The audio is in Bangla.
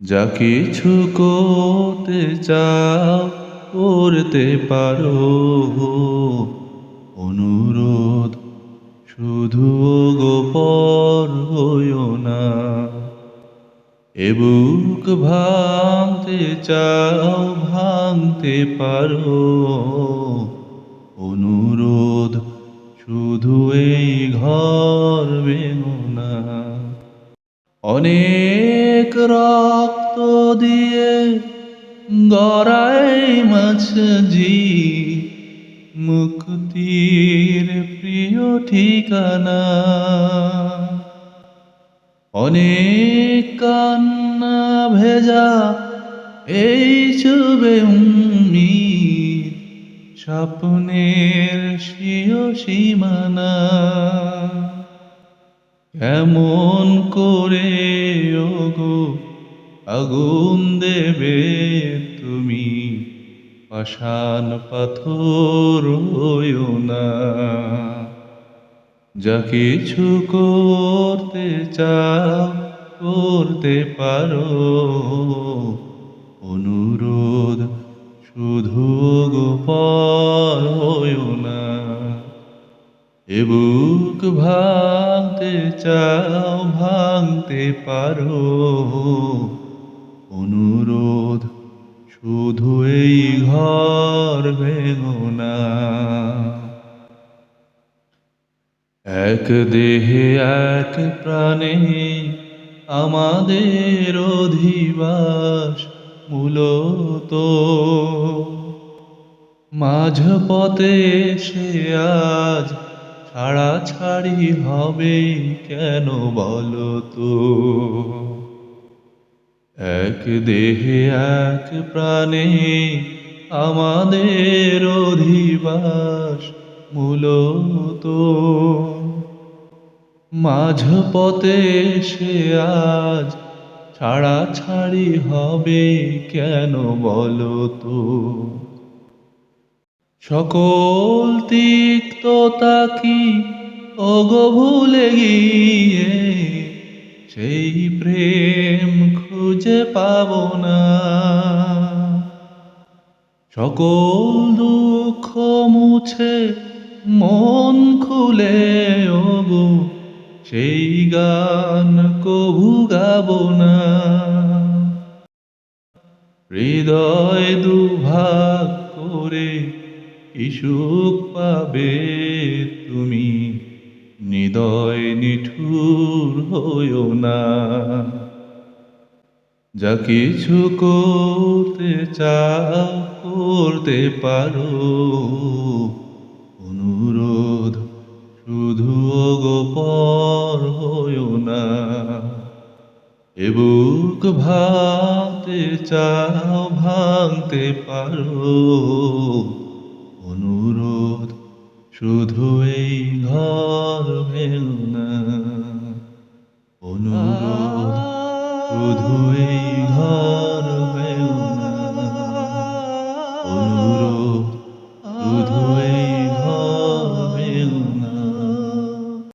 যা কিছু করতে চাও করতে পারো, অনুরোধ শুধু গোপর হইও না। এ বুক ভাঙতে চাও ভাঙতে পারো, অনুরোধ শুধু এই ঘর ভেঙো না। অনেক রক্ত দিয়ে গড়াই মাঝি মুক্তির প্রিয় ঠিকানা। অনেক কান্না ভেজা এই চুবে স্বপ্নের স্বীয় সীমানা। কেমন করে ওগো আগুন দেবে তুমি, পাষাণ পাথর হইও না। যা কিছু করতে চাও করতে পারো, অনুরোধ শুধু গোপর হইও না। এ বুক ভাঙতে চাও ভাঙতে পারো, অনুরোধ শুধু এই ঘর ভেঙো না। এক দেহে এক প্রাণে আমাদের অধিবাস মূলত, মাঝপথে সে আজ ছাড়াছাড়ি হবে কেন বলো তো। এক দেহে এক প্রাণে আমাদের অধিবাস মূলত, মাঝপথে সে আজ ছাড়াছাড়ি হবে কেন বলো তো। সকল তিক্ততা কি ওগো ভুলে গিয়ে সেই প্রেম খুঁজে পাব না। সকল দুঃখ মুছে মন খুলে ওগো সেই গান কভু গাব না। হৃদয় দুভাগ করে কি সুখ পাবে তুমি, হৃদয় নিঠুর হইও না। যা কিছু করতে চাও করতে পারো, অনুরোধ শুধু গোপর হইও না। এ বুক ভাঙতে চাও ভাঙতে পারো, অনুরোধ শুধু এই ঘর ভেঙো না।